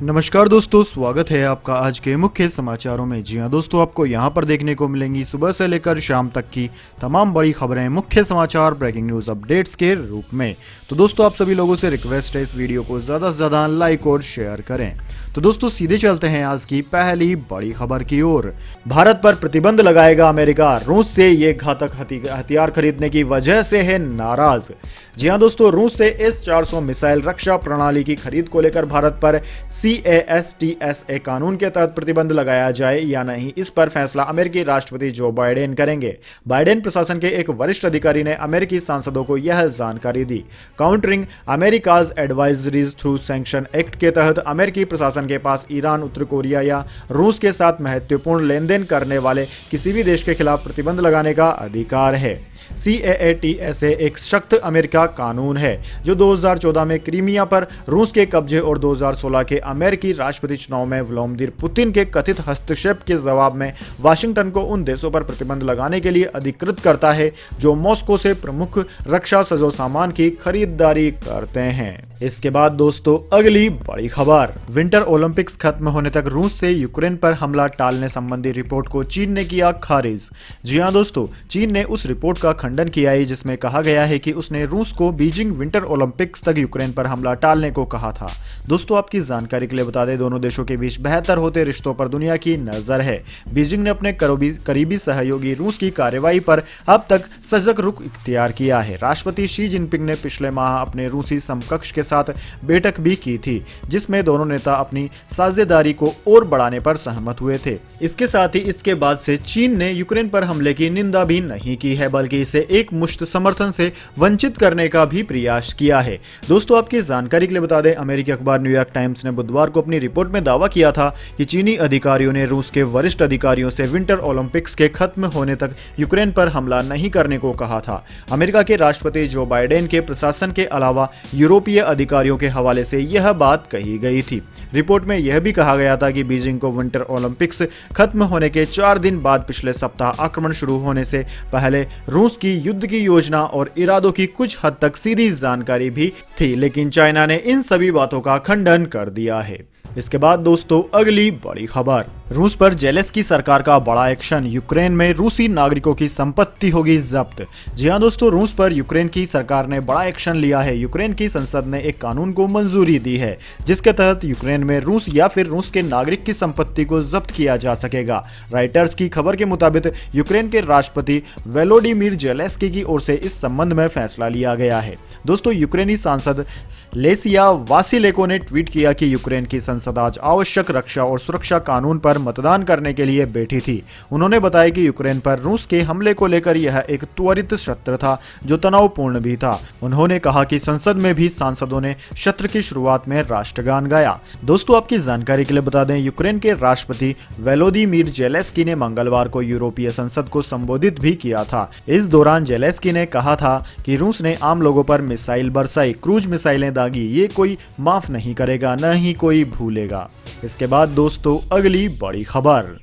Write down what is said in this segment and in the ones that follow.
नमस्कार दोस्तों, स्वागत है आपका आज के मुख्य समाचारों में। जी हां दोस्तों, आपको यहां पर देखने को मिलेंगी सुबह से लेकर शाम तक की तमाम बड़ी खबरें, मुख्य समाचार, ब्रेकिंग न्यूज़ अपडेट्स के रूप में। तो दोस्तों, आप सभी लोगों से रिक्वेस्ट है इस वीडियो को ज़्यादा से ज़्यादा लाइक और शेयर करें। तो दोस्तों, सीधे चलते हैं आज की पहली बड़ी खबर की ओर। भारत पर प्रतिबंध लगाएगा अमेरिका, रूस से ये घातक हथियार खरीदने की वजह से है नाराज। जी हां दोस्तों, रूस से S-400 मिसाइल रक्षा प्रणाली की खरीद को लेकर भारत पर CASTSA कानून के तहत प्रतिबंध लगाया जाए या नहीं, इस पर फैसला अमेरिकी राष्ट्रपति जो बाइडेन करेंगे। बाइडेन प्रशासन के एक वरिष्ठ अधिकारी ने अमेरिकी सांसदों को यह जानकारी दी। Countering America's adversaries through sanction act के तहत अमेरिकी प्रशासन के पास ईरान, उत्तर कोरिया या रूस के साथ महत्वपूर्ण लेन देन करने वाले किसी भी देश के खिलाफ प्रतिबंध लगाने का अधिकार है। CAATSA एक सख्त अमेरिका कानून है जो 2014 में क्रीमिया पर रूस के कब्जे और 2016 के अमेरिकी राष्ट्रपति चुनाव में व्लादिमीर पुतिन के कथित हस्तक्षेप के जवाब में वाशिंगटन को उन देशों पर प्रतिबंध लगाने के लिए अधिकृत करता है जो मॉस्को से प्रमुख रक्षा साजो सामान की खरीदारी करते हैं। इसके बाद दोस्तों, अगली बड़ी खबर। विंटर ओलंपिक्स खत्म होने तक रूस से यूक्रेन पर हमला टालने संबंधी रिपोर्ट को चीन ने किया खारिज। जी हां दोस्तों, चीन ने उस रिपोर्ट का खंडन किया है जिसमें कहा गया है कि उसने रूस को बीजिंग विंटर ओलंपिक्स तक यूक्रेन पर हमला टालने को कहा था। दोस्तों, आपकी जानकारी के लिए बता दें, दोनों देशों के बीच बेहतर होते रिश्तों पर दुनिया की नजर है। बीजिंग ने अपने करीबी सहयोगी रूस की कार्रवाई पर अब तक सजग रुख इख्तियार किया है। राष्ट्रपति शी जिनपिंग ने पिछले माह अपने रूसी समकक्ष के साथ बैठक भी की थी जिसमें दोनों नेता अपनी साझेदारी को और बढ़ाने पर सहमत हुए थे। इसके साथ ही इसके बाद से चीन ने यूक्रेन पर हमले की निंदा भी नहीं की है, बल्कि इसे एक मुश्त समर्थन से वंचित करने का भी प्रयास किया है। दोस्तों, आपकी जानकारी के लिए बता दें, अमेरिकी अखबार न्यूयॉर्क टाइम्स ने बुधवार को अपनी रिपोर्ट में दावा किया था कि चीनी अधिकारियों ने रूस के वरिष्ठ अधिकारियों से विंटर ओलंपिक्स के खत्म होने तक यूक्रेन पर हमला नहीं करने को कहा था। अमेरिका के राष्ट्रपति जो बाइडेन के प्रशासन के अलावा यूरोपीय अधिकारियों के हवाले से यह बात कही गई थी। रिपोर्ट में यह भी कहा गया था कि बीजिंग को विंटर ओलंपिक्स खत्म होने के 4 दिन बाद पिछले सप्ताह आक्रमण शुरू होने से पहले रूस की युद्ध की योजना और इरादों की कुछ हद तक सीधी जानकारी भी थी, लेकिन चाइना ने इन सभी बातों का खंडन कर दिया है। इसके बाद दोस्तों, अगली बड़ी खबर। रूस पर जेलेंस्की सरकार का बड़ा एक्शन, यूक्रेन में रूसी नागरिकों की संपत्ति होगी जब्त। जी हां दोस्तों, रूस पर यूक्रेन की सरकार ने बड़ा एक्शन लिया है। यूक्रेन की संसद ने एक कानून को मंजूरी दी है जिसके तहत यूक्रेन में रूस या फिर रूस के नागरिक की संपत्ति को जब्त किया जा सकेगा। राइटर्स की खबर के मुताबिक यूक्रेन के राष्ट्रपति वोलोडिमीर जेलेंस्की की ओर से इस संबंध में फैसला लिया गया है। दोस्तों, यूक्रेनी सांसद लेसिया वासिलेको ने ट्वीट किया कि यूक्रेन की संसद आज आवश्यक रक्षा और सुरक्षा कानून पर मतदान करने के लिए बैठी थी। उन्होंने बताया कि यूक्रेन पर रूस के हमले को लेकर यह एक त्वरित सत्र था जो तनावपूर्ण भी था। उन्होंने कहा कि संसद में भी सांसदों ने सत्र की शुरुआत में राष्ट्रगान गाया। दोस्तों, आपकी जानकारी के लिए बता दें, यूक्रेन के राष्ट्रपति वोलोदिमीर जेलेंस्की ने मंगलवार को यूरोपीय संसद को संबोधित भी किया था। इस दौरान जेलेंस्की ने कहा था कि रूस ने आम लोगों पर मिसाइल बरसाई, क्रूज मिसाइलें दागी, ये कोई माफ नहीं करेगा, न ही कोई भूलेगा। इसके बाद दोस्तों, अगली बड़ी खबर।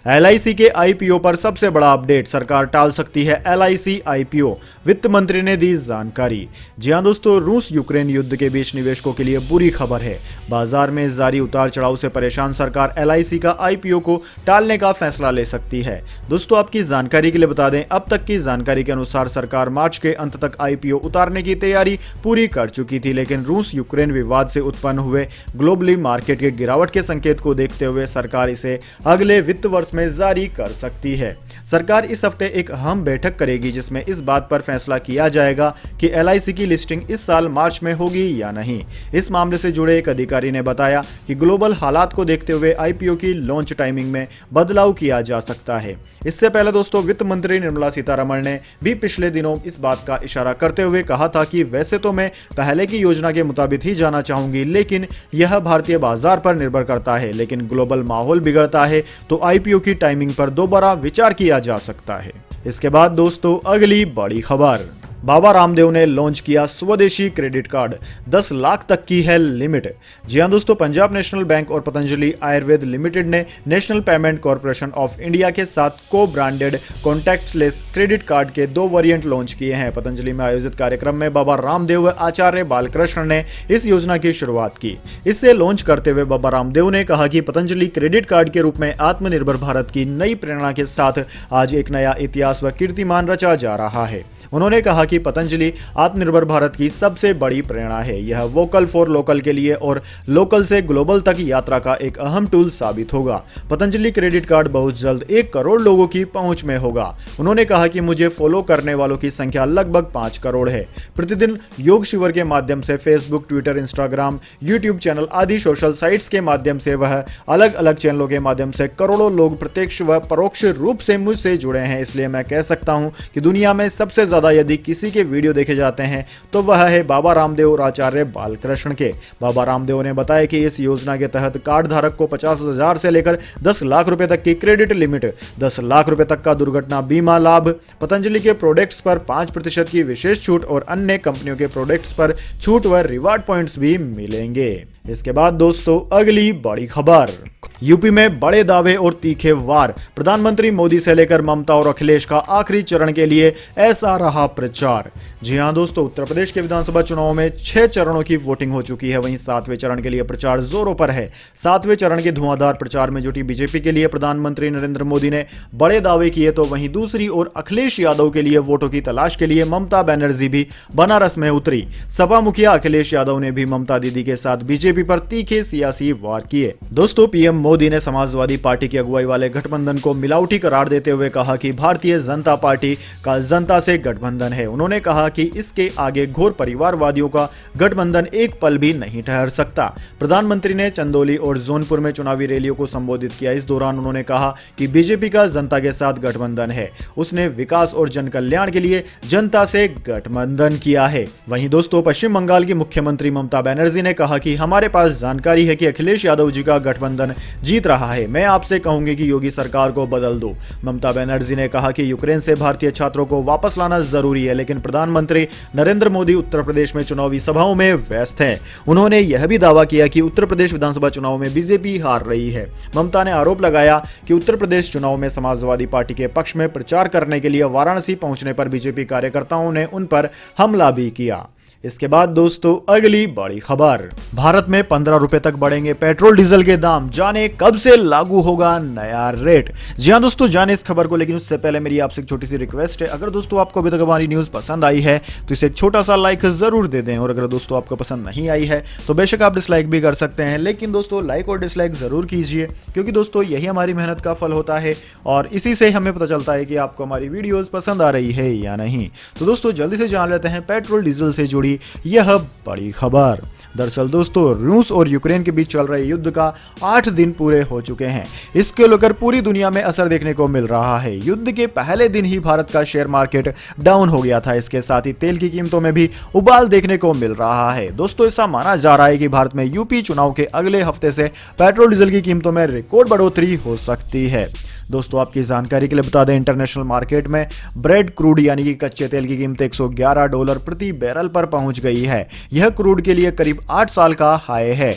LIC के IPO पर सबसे बड़ा अपडेट, सरकार टाल सकती है LIC IPO, वित्त मंत्री ने दी जानकारी। जी हां दोस्तों, रूस यूक्रेन युद्ध के बीच निवेशकों के लिए बुरी खबर है। बाजार में जारी उतार चढ़ाव से परेशान सरकार LIC का IPO को टालने का फैसला ले सकती है। दोस्तों, आपकी जानकारी के लिए बता दें, अब तक की जानकारी के अनुसार सरकार मार्च के अंत तक IPO उतारने की तैयारी पूरी कर चुकी थी, लेकिन रूस यूक्रेन विवाद से उत्पन्न हुए ग्लोबली मार्केट के गिरावट के संकेत को देखते हुए सरकार इसे अगले वित्त वर्ष में जारी कर सकती है। सरकार इस हफ्ते एक अहम बैठक करेगी जिसमें इस बात पर फैसला किया जाएगा कि LIC की लिस्टिंग इस साल मार्च में होगी या नहीं। इस मामले से जुड़े एक अधिकारी ने बताया कि ग्लोबल हालात को देखते हुए IPO की लॉन्च टाइमिंग में बदलाव किया जा सकता है। इससे पहले दोस्तों, वित्त मंत्री निर्मला सीतारमण ने भी पिछले दिनों इस बात का इशारा करते हुए कहा था कि वैसे तो मैं पहले की योजना के मुताबिक ही जाना चाहूंगी, लेकिन यह भारतीय बाजार पर निर्भर करता है, लेकिन ग्लोबल माहौल बिगड़ता है तो IPO की टाइमिंग पर दोबारा विचार किया जा सकता है। इसके बाद दोस्तों, अगली बड़ी खबर। बाबा रामदेव ने लॉन्च किया स्वदेशी क्रेडिट कार्ड, 10 लाख तक की है लिमिट। जी हां दोस्तों, पंजाब नेशनल बैंक और पतंजलि आयुर्वेद लिमिटेड ने national payment corporation of India के साथ को ब्रांडेड कॉन्टैक्टलेस क्रेडिट कार्ड के 2 वेरिएंट लॉन्च किए हैं। पतंजलि में आयोजित कार्यक्रम में बाबा रामदेव व आचार्य बालकृष्ण ने इस योजना की शुरुआत की। इससे लॉन्च करते हुए बाबा रामदेव ने कहा कि पतंजलि क्रेडिट कार्ड के रूप में आत्मनिर्भर भारत की नई प्रेरणा के साथ आज एक नया इतिहास व कीर्तिमान रचा जा रहा है। उन्होंने कहा कि पतंजलि आत्मनिर्भर भारत की सबसे बड़ी प्रेरणा है। यह वोकल फॉर लोकल के लिए और लोकल से ग्लोबल तक यात्रा का एक अहम टूल साबित होगा। पतंजलि क्रेडिट कार्ड बहुत जल्द 1 करोड़ लोगों की पहुंच में होगा। उन्होंने कहा कि मुझे फॉलो करने वालों की संख्या लगभग 5 करोड़ है। प्रतिदिन योग शिविर के माध्यम से Facebook, Twitter, Instagram, YouTube channel आदि सोशल साइट्स के माध्यम से वह अलग अलग चैनलों के माध्यम से करोड़ों लोग प्रत्यक्ष व परोक्ष रूप से मुझसे जुड़े हैं। इसलिए मैं कह सकता हूं कि दुनिया में सबसे यदि किसी के वीडियो देखे जाते हैं तो वह है बाबा रामदेव और आचार्य बालकृष्ण के। बाबा रामदेव ने बताया कि इस योजना के तहत कार्ड धारक को 50,000 से लेकर 10 लाख रुपए तक की क्रेडिट लिमिट, 10 लाख रुपए तक का दुर्घटना बीमा लाभ, पतंजलि के प्रोडक्ट्स पर 5% की विशेष छूट और अन्य कंपनियों के प्रोडक्ट्स पर छूट व रिवार्ड पॉइंट्स भी मिलेंगे। इसके बाद दोस्तों अगली बड़ी खबर, यूपी में बड़े दावे और तीखे वार, प्रधानमंत्री मोदी से लेकर ममता और अखिलेश का आखिरी चरण के लिए ऐसा रहा प्रचार। जी हां दोस्तों, उत्तर प्रदेश के विधानसभा चुनाव में 6 चरणों की वोटिंग हो चुकी है। वहीं 7वें चरण के लिए प्रचार जोरों पर है। 7वें चरण के धुआंधार प्रचार में जुटी बीजेपी के लिए प्रधानमंत्री नरेंद्र मोदी ने बड़े दावे किए, तो वहीं दूसरी ओर अखिलेश यादव के लिए वोटों की तलाश के लिए ममता बनर्जी भी बनारस में उतरी। सपा मुखिया अखिलेश यादव ने भी ममता दीदी के साथ बीजेपी पर तीखे सियासी वार किए। दोस्तों, पीएम मोदी ने समाजवादी पार्टी की अगुवाई वाले गठबंधन को मिलावटी करार देते हुए कहा कि भारतीय जनता पार्टी का जनता से गठबंधन है। उन्होंने कहा कि इसके आगे घोर परिवारवादियों का गठबंधन एक पल भी नहीं ठहर सकता। प्रधानमंत्री ने चंदौली और जौनपुर में चुनावी रैलियों को संबोधित किया। इस दौरान उन्होंने कहा कि बीजेपी का जनता के साथ गठबंधन है। उसने विकास और जन कल्याण के लिए जनता से गठबंधन किया है। वहीं दोस्तों, पश्चिम बंगाल की मुख्यमंत्री ममता बनर्जी ने कहा कि हमारे पास जानकारी है कि अखिलेश यादव जी का गठबंधन जीत रहा है। मैं आपसे कहूंगी कि योगी सरकार को बदल दो। ममता बनर्जी ने कहा कि यूक्रेन से भारतीय छात्रों को वापस लाना जरूरी है, लेकिन प्रधानमंत्री नरेंद्र मोदी उत्तर प्रदेश में चुनावी सभाओं में व्यस्त हैं। उन्होंने यह भी दावा किया कि उत्तर प्रदेश विधानसभा चुनाव में बीजेपी हार रही है। ममता ने आरोप लगाया कि उत्तर प्रदेश चुनाव में समाजवादी पार्टी के पक्ष में प्रचार करने के लिए वाराणसी पहुंचने पर बीजेपी कार्यकर्ताओं ने उन पर हमला भी किया। इसके बाद दोस्तों अगली बड़ी खबर, भारत में 15 रुपए तक बढ़ेंगे पेट्रोल डीजल के दाम, जाने कब से लागू होगा नया रेट। जी हां दोस्तों, जाने इस खबर को, लेकिन उससे पहले मेरी आपसे एक छोटी सी रिक्वेस्ट है, अगर दोस्तों आपको अभी तक हमारी न्यूज पसंद आई है तो इसे एक छोटा सा लाइक जरूर दे दें, और अगर दोस्तों आपको पसंद नहीं आई है तो बेशक आप डिसलाइक भी कर सकते हैं, लेकिन दोस्तों लाइक और डिसलाइक जरूर कीजिए, क्योंकि दोस्तों यही हमारी मेहनत का फल होता है और इसी से हमें पता चलता है कि आपको हमारी वीडियोस पसंद आ रही है या नहीं। तो दोस्तों जल्दी से जान लेते हैं पेट्रोल डीजल से जुड़ी यह बड़ी खबर। दरअसल दोस्तों, रूस और यूक्रेन के बीच चल रहे युद्ध का 8 दिन पूरे हो चुके हैं। इसको लेकर पूरी दुनिया में असर देखने को मिल रहा है। युद्ध के पहले दिन ही भारत का शेयर मार्केट डाउन हो गया था। इसके साथ ही तेल की कीमतों में भी उबाल देखने को मिल रहा है। दोस्तों, ऐसा माना जा रहा है कि भारत में यूपी चुनाव के अगले हफ्ते से पेट्रोल डीजल की कीमतों में रिकॉर्ड बढ़ोतरी हो सकती है। दोस्तों आपकी जानकारी के लिए बता दें, इंटरनेशनल मार्केट में ब्रेड क्रूड यानी कि कच्चे तेल की कीमत $111 प्रति बैरल पर पहुंच गई है। यह क्रूड के लिए करीब 8 साल का हाई है।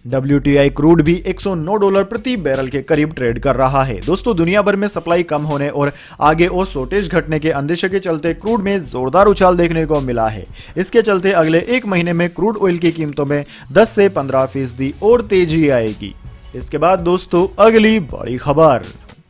WTI क्रूड भी $109 प्रति बैरल के करीब ट्रेड कर रहा है। दोस्तों दुनिया भर में सप्लाई कम होने और आगे और शॉर्टेज घटने के अंदेशे के चलते क्रूड में जोरदार उछाल देखने को मिला है। इसके चलते अगले 1 महीने में क्रूड ऑयल की कीमतों में 10 से 15% और तेजी आएगी। इसके बाद दोस्तों अगली बड़ी खबर,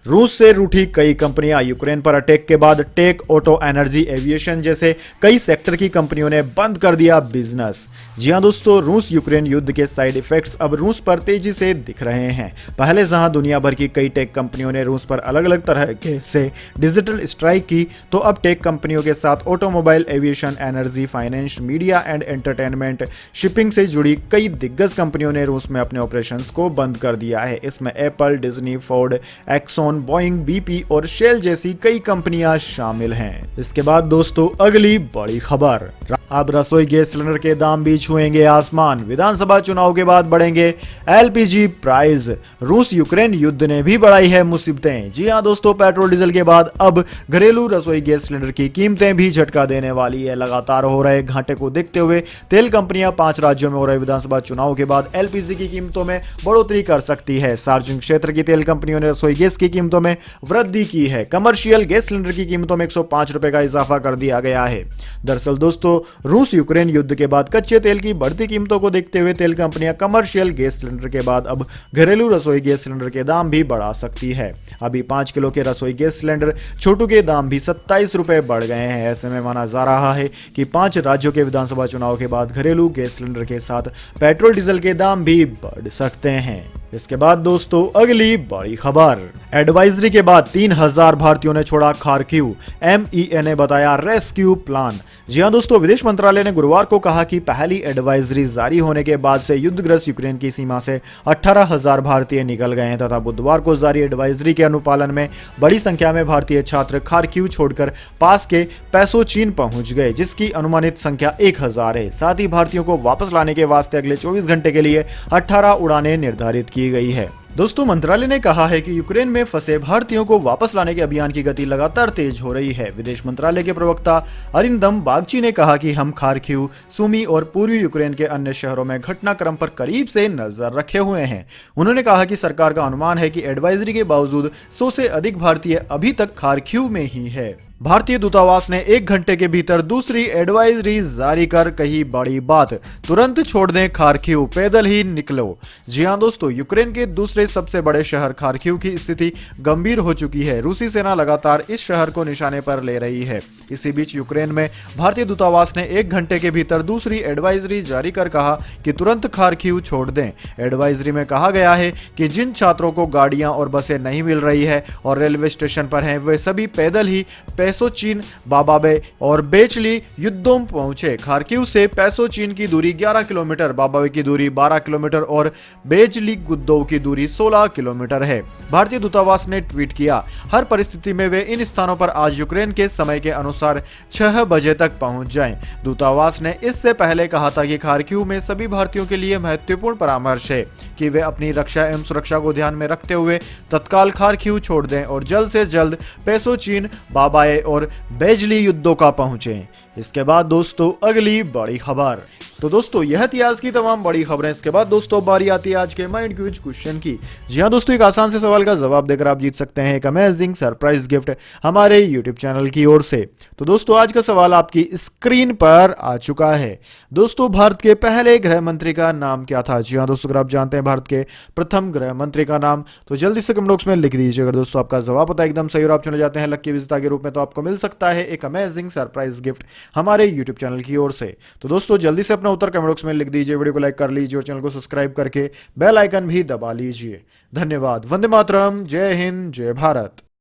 रूस से रूठी कई कंपनियां। यूक्रेन पर अटैक के बाद टेक, ऑटो, एनर्जी, एविएशन जैसे कई सेक्टर की कंपनियों ने बंद कर दिया बिजनेस। जी हां दोस्तों, रूस यूक्रेन युद्ध के साइड इफेक्ट्स अब रूस पर तेजी से दिख रहे हैं। पहले जहां दुनिया भर की कई टेक कंपनियों ने रूस पर अलग अलग तरह के से डिजिटल स्ट्राइक की, तो अब टेक कंपनियों के साथ automobile, aviation, energy, finance, media and entertainment, shipping से जुड़ी कई दिग्गज कंपनियों ने रूस में अपने ऑपरेशंस को बंद कर दिया है। इसमें Apple, Disney, Ford, Exxon, Exxon, Boeing, BP और शेल जैसी कई कंपनियां शामिल हैं। इसके बाद दोस्तों अगली बड़ी खबर, अब रसोई गैस सिलेंडर के दाम भी छुएंगे आसमान। विधानसभा चुनाव के बाद बढ़ेंगे एलपीजी प्राइस। रूस यूक्रेन युद्ध ने भी बढ़ाई है मुसीबतें। जी हां दोस्तों, पेट्रोल डीजल के बाद अब घरेलू रसोई गैस सिलेंडर की कीमतें भी झटका देने वाली है। लगातार हो रहे घाटे को देखते हुए तेल कंपनियां 5 राज्यों में हो रहे विधानसभा चुनाव के बाद एलपीजी की कीमतों में बढ़ोतरी कर सकती है। सार्वजनिक क्षेत्र की तेल कंपनियों ने रसोई गैस की कीमतों में वृद्धि की है। कमर्शियल गैस सिलेंडर की कीमतों में 105 रुपए का इजाफा कर दिया गया है। दरअसल दोस्तों, रूस यूक्रेन युद्ध के बाद कच्चे तेल की बढ़ती कीमतों को देखते हुए तेल कंपनियां कमर्शियल गैस सिलेंडर के बाद अब घरेलू रसोई गैस सिलेंडर के दाम भी बढ़ा सकती है। अभी 5 किलो के रसोई गैस सिलेंडर छोटू के दाम भी 27 रुपए बढ़ गए हैं। ऐसे में माना जा रहा है कि 5 राज्यों के विधानसभा चुनाव के बाद घरेलू गैस सिलेंडर के साथ पेट्रोल डीजल के दाम भी बढ़ सकते हैं। इसके बाद दोस्तों अगली बड़ी खबर, एडवाइजरी के बाद 3000 भारतीयों ने छोड़ा खार्किव, एमईए ने बताया रेस्क्यू प्लान। जी हां दोस्तों, विदेश मंत्रालय ने गुरुवार को कहा कि पहली एडवाइजरी जारी होने के बाद से युद्धग्रस्त यूक्रेन की सीमा से 18,000 भारतीय निकल गए हैं तथा बुधवार को जारी एडवाइजरी के अनुपालन में बड़ी संख्या में भारतीय छात्र खार्किव छोड़कर पास के पैसोचीन पहुंच गए, जिसकी अनुमानित संख्या 1000 है। साथ ही भारतीयों को वापस लाने के वास्ते अगले 24 घंटे के लिए 18 उड़ानें निर्धारित की गई है। दोस्तों, मंत्रालय ने कहा है कि यूक्रेन में फंसे भारतीयों को वापस लाने के अभियान की गति लगातार तेज हो रही है। विदेश मंत्रालय के प्रवक्ता अरिंदम बागची ने कहा कि हम खार्किव, सुमी और पूर्वी यूक्रेन के अन्य शहरों में घटनाक्रम पर करीब से नजर रखे हुए हैं। उन्होंने कहा कि सरकार का अनुमान है कि एडवाइजरी के बावजूद 100 से अधिक भारतीय अभी तक खार्किव में ही है। भारतीय दूतावास ने 1 घंटे के भीतर दूसरी एडवाइजरी जारी कर कही बड़ी बात, तुरंत छोड़ दें खार्किव, पैदल ही निकलो। जी हां दोस्तों, यूक्रेन के दूसरे सबसे बड़े शहर खार्किव की स्थिति गंभीर हो चुकी है। रूसी सेना लगातार इस शहर को निशाने पर ले रही है। इसी बीच यूक्रेन में भारतीय दूतावास ने 1 घंटे के भीतर दूसरी एडवाइजरी जारी कर कहा कि तुरंत खार्किव छोड़ दें। एडवाइजरी में कहा गया है कि जिन छात्रों को गाड़ियां और बसें नहीं मिल रही है और रेलवे स्टेशन पर हैं, वे सभी पैदल ही पैसोचीन, बाबाबे और बेचली युद्धोम पहुंचे। खार्किव से पैसोचीन की दूरी 11 किलोमीटर, बाबाबे की दूरी 12 किलोमीटर और बेचली गुद्दोव की दूरी 16 किलोमीटर है। भारतीय दूतावास ने ट्वीट किया, हर परिस्थिति में वे इन स्थानों पर आज यूक्रेन के समय के अनुसार 6 बजे तक पहुंच जाएं। दूतावास ने इससे पहले कहा था कि खार्किव में सभी भारतीयों के लिए महत्वपूर्ण परामर्श है कि वे अपनी रक्षा एवं सुरक्षा को ध्यान में रखते हुए तत्काल खार्किव छोड़ दें और जल्द से जल्द पैसोचीन, बाबाए और बेजली युद्धों का पहुंचे। इसके बाद दोस्तों अगली बड़ी खबर, तो दोस्तों यह थी आज की तमाम बड़ी खबरें। इसके बाद दोस्तों बारी आती है आज के माइंड क्विज क्वेश्चन की। जी हां दोस्तों, एक आसान से सवाल का जवाब देकर आप जीत सकते हैं एक अमेजिंग सरप्राइज गिफ्ट हमारे यूट्यूब चैनल की ओर से। तो दोस्तों आज का सवाल आपकी स्क्रीन पर आ चुका है। दोस्तों, भारत के पहले गृह मंत्री का नाम क्या था? जी हां दोस्तों, अगर आप जानते हैं भारत के प्रथम गृह मंत्री का नाम तो जल्दी से कमेंट बॉक्स में लिख दीजिए। अगर दोस्तों आपका जवाब पता एकदम सही और आप चुने जाते हैं लकी विजेता के रूप में, तो आपको मिल सकता है एक अमेजिंग सरप्राइज गिफ्ट हमारे YouTube चैनल की ओर से। तो दोस्तों जल्दी से अपना उत्तर कमेंट बॉक्स में लिख दीजिए, वीडियो को लाइक कर लीजिए और चैनल को सब्सक्राइब करके बेल आइकन भी दबा लीजिए। धन्यवाद। वंदे मातरम। जय हिंद, जय भारत।